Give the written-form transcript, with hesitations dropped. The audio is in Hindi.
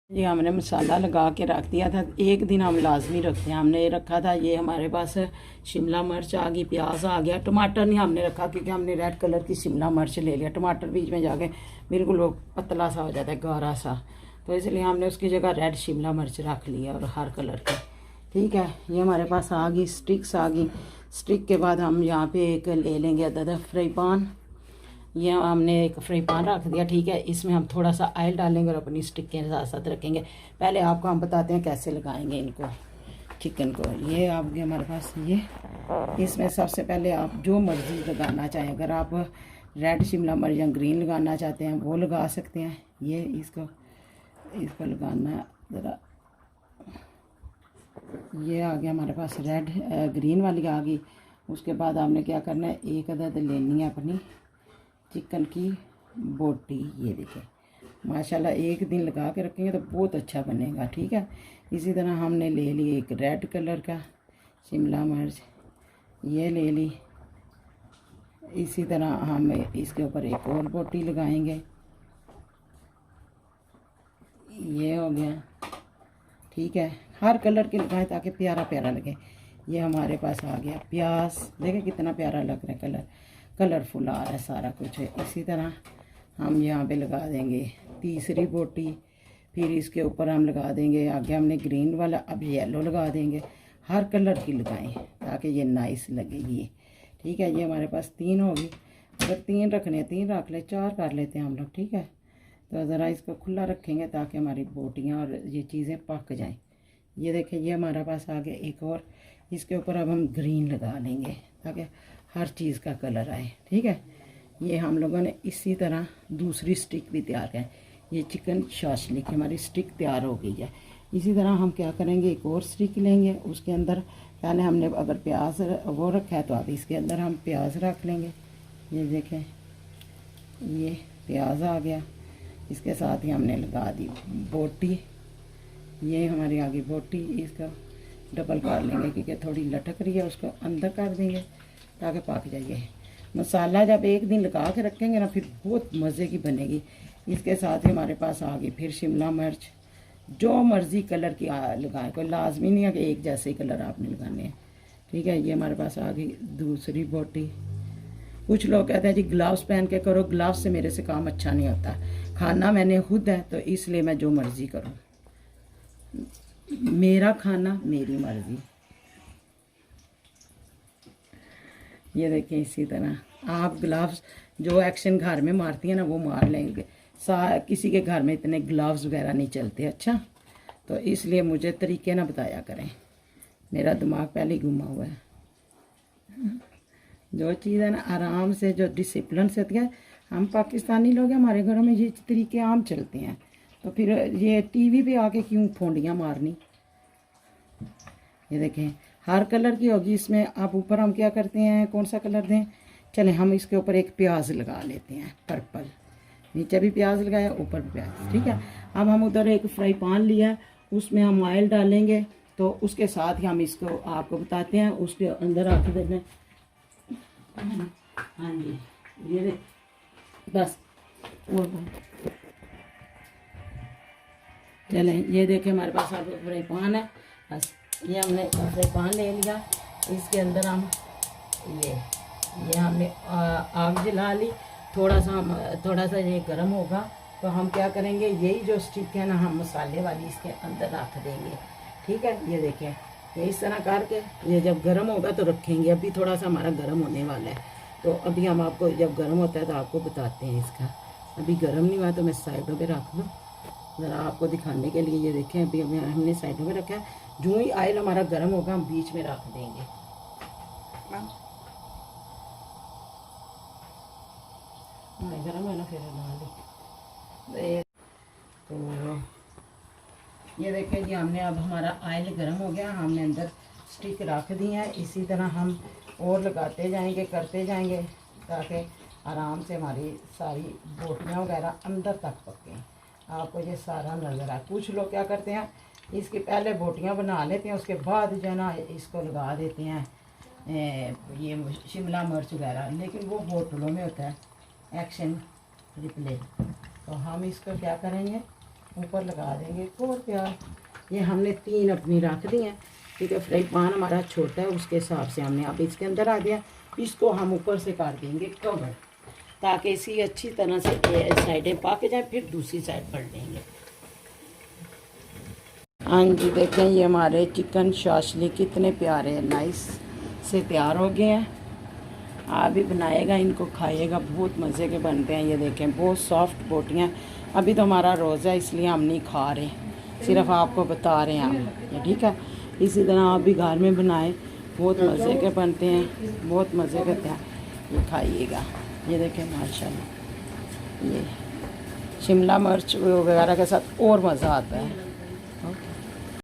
ये हमने मसाला लगा के रख दिया था। एक दिन हम लाजमी रखते हैं। हमने रखा था, ये हमारे पास शिमला मिर्च आ गई, प्याज आ गया, टमाटर नहीं हमने रखा क्योंकि हमने रेड कलर की शिमला मिर्च ले लिया। टमाटर बीच में जाके बिल्कुल वो पतला सा हो जाता है, गाढ़ा सा, तो इसलिए हमने उसकी जगह रेड शिमला मिर्च रख लिया और हर कलर की। ठीक है, ये हमारे पास आ गई, स्टिक्स आ गई। स्टिक के बाद हम यहाँ पे एक ले लेंगे अदद फ्राई पान। ये हमने एक फ्राई पैन रख दिया। ठीक है, इसमें हम थोड़ा सा ऑयल डालेंगे और अपनी स्टिक के साथ साथ रखेंगे। पहले आपको हम बताते हैं कैसे लगाएंगे इनको, चिकन को। ये आ गया हमारे पास, ये इसमें सबसे पहले आप जो मर्ज़ी लगाना चाहें, अगर आप रेड शिमला मिर्च या ग्रीन लगाना चाहते हैं वो लगा सकते हैं। ये इसको लगाना ज़रा, ये आ गया हमारे पास रेड ग्रीन वाली आ गई। उसके बाद आपने क्या करना है, एक अदद लेनी है अपनी चिकन की बोटी। ये देखिए माशाल्लाह, एक दिन लगा के रखेंगे तो बहुत अच्छा बनेगा। ठीक है, इसी तरह हमने ले ली एक रेड कलर का शिमला मिर्च, ये ले ली। इसी तरह हम इसके ऊपर एक और बोटी लगाएंगे। ये हो गया। ठीक है, हर कलर के लगाएं ताकि प्यारा प्यारा लगे। ये हमारे पास आ गया प्याज, देखें कितना प्यारा लग रहा है, कलरफुल आ रहा है सारा कुछ है। इसी तरह हम यहाँ पे लगा देंगे तीसरी बोटी, फिर इसके ऊपर हम लगा देंगे, आगे हमने ग्रीन वाला, अब येलो लगा देंगे। हर कलर की लगाएं ताकि ये नाइस लगेगी। ठीक है, ये हमारे पास 3 होगी। अगर 3 रखने 3 रख ले, 4 कर लेते हैं हम लोग। ठीक है, तो ज़रा इसको खुला रखेंगे ताकि हमारी बोटियाँ और ये चीज़ें पक जाएँ। ये देखें, ये हमारे पास आ गया एक और। इसके ऊपर अब हम ग्रीन लगा लेंगे ताकि हर चीज़ का कलर आए। ठीक है, ये हम लोगों ने इसी तरह दूसरी स्टिक भी तैयार है। ये चिकन शाशलिक हमारी स्टिक तैयार हो गई है। इसी तरह हम क्या करेंगे, एक और स्टिक लेंगे, उसके अंदर पहले हमने अगर प्याज वो रखा है तो अब इसके अंदर हम प्याज रख लेंगे। ये देखें, ये प्याज आ गया, इसके साथ ही हमने लगा दी बोटी। ये हमारी आ गई बोटी, इसका डबल कर लेंगे क्योंकि थोड़ी लटक रही है, उसको अंदर कर देंगे ताकि पक जाइए। मसाला जब एक दिन लगा के रखेंगे ना, फिर बहुत मज़े की बनेगी। इसके साथ ही हमारे पास आ गई फिर शिमला मिर्च, जो मर्ज़ी कलर की लगाएं, कोई लाजमी नहीं है कि एक जैसे ही कलर आपने लगाने हैं। ठीक है, ये हमारे पास आ गई दूसरी बोटी। कुछ लोग कहते हैं जी ग्लव्स पहन के करो, ग्लव्स से मेरे से काम अच्छा नहीं होता। खाना मैंने खुद है तो इसलिए मैं जो मर्ज़ी करूँ, मेरा खाना मेरी मर्ज़ी। ये देखिए, इसी तरह आप ग्लव्स जो एक्शन घर में मारती हैं ना वो मार लेंगे। किसी के घर में इतने ग्लव्स वगैरह नहीं चलते। अच्छा, तो इसलिए मुझे तरीके ना बताया करें, मेरा दिमाग पहले ही घुमा हुआ है। जो चीज़ है ना आराम से, जो डिसिप्लिन से होती है, हम पाकिस्तानी लोग हैं, हमारे घरों में ये तरीके आम चलते हैं, तो फिर ये टीवी पे आके क्यों फोंडियाँ मारनी। ये देखें, हर कलर की होगी इसमें। अब ऊपर हम क्या करते हैं, कौन सा कलर दें, चलें हम इसके ऊपर एक प्याज लगा लेते हैं, पर्पल। नीचे भी प्याज लगाया, ऊपर भी प्याज। ठीक है, अब हम उधर एक फ्राई पैन लिया, उसमें हम ऑयल डालेंगे, तो उसके साथ ही हम इसको आपको बताते हैं, उसके अंदर रख देना। हाँ जी, ये बस चलें, ये देखें हमारे पास अब फ्राई पैन है। बस ये हमने फ्राई पैन ले लिया, इसके अंदर हम ये हमने आग जला ली। थोड़ा सा ये गर्म होगा तो हम क्या करेंगे, यही जो स्टिक है ना हम मसाले वाली इसके अंदर रख देंगे। ठीक है, ये देखें, ये इस तरह करके ये जब गर्म होगा तो रखेंगे। अभी थोड़ा सा हमारा गर्म होने वाला है, तो अभी हम आपको जब गर्म होता है तो आपको बताते हैं इसका। अभी गर्म नहीं हुआ तो मैं साइडों पे रख दूँ ज़रा आपको दिखाने के लिए। ये देखें, अभी हमने साइडों में रखा है। जो ही ऑयल हमारा गर्म होगा हम बीच में रख देंगे। गर्म है ना, फिर तो ये देखें जी, हमने अब हमारा ऑयल गर्म हो गया, हमने अंदर स्टिक रख दी है। इसी तरह हम और लगाते जाएंगे, करते जाएंगे ताकि आराम से हमारी सारी बोटियाँ वगैरह अंदर तक पकें। आपको ये सारा नज़र आए। कुछ लोग क्या करते हैं, इसकी पहले बोटियाँ बना लेते हैं, उसके बाद जो है ना इसको लगा देते हैं ये शिमला मिर्च वगैरह, लेकिन वो बोतलों में होता है एक्शन रिप्ले। तो हम इसको क्या करेंगे, ऊपर लगा देंगे एक और प्याज। ये हमने 3 अपनी रख दी हैं, ठीक है। फ्राई पैन हमारा छोटा है, उसके हिसाब से हमने अब इसके अंदर आ दिया। इसको हम ऊपर से कर देंगे कवर, ताकि इसी अच्छी तरह से साइडें पक जाए, फिर दूसरी साइड पलट देंगे। हाँ जी, देखें ये हमारे चिकन शाशली कितने प्यारे नाइस से तैयार हो गए हैं। आप भी बनाएगा, इनको खाइएगा, बहुत मज़े के बनते हैं। ये देखें बहुत सॉफ्ट बोटियाँ। अभी तो हमारा रोज़ा है इसलिए हम नहीं खा रहे, सिर्फ आपको बता रहे हैं हम ये, ठीक है। इसी तरह आप भी घर में बनाएं, बहुत मज़े के बनते हैं, बहुत मज़े के हैं। ये खाइएगा। ये देखें माशाल्लाह, ये शिमला मिर्च वगैरह के साथ और मज़ा आता है।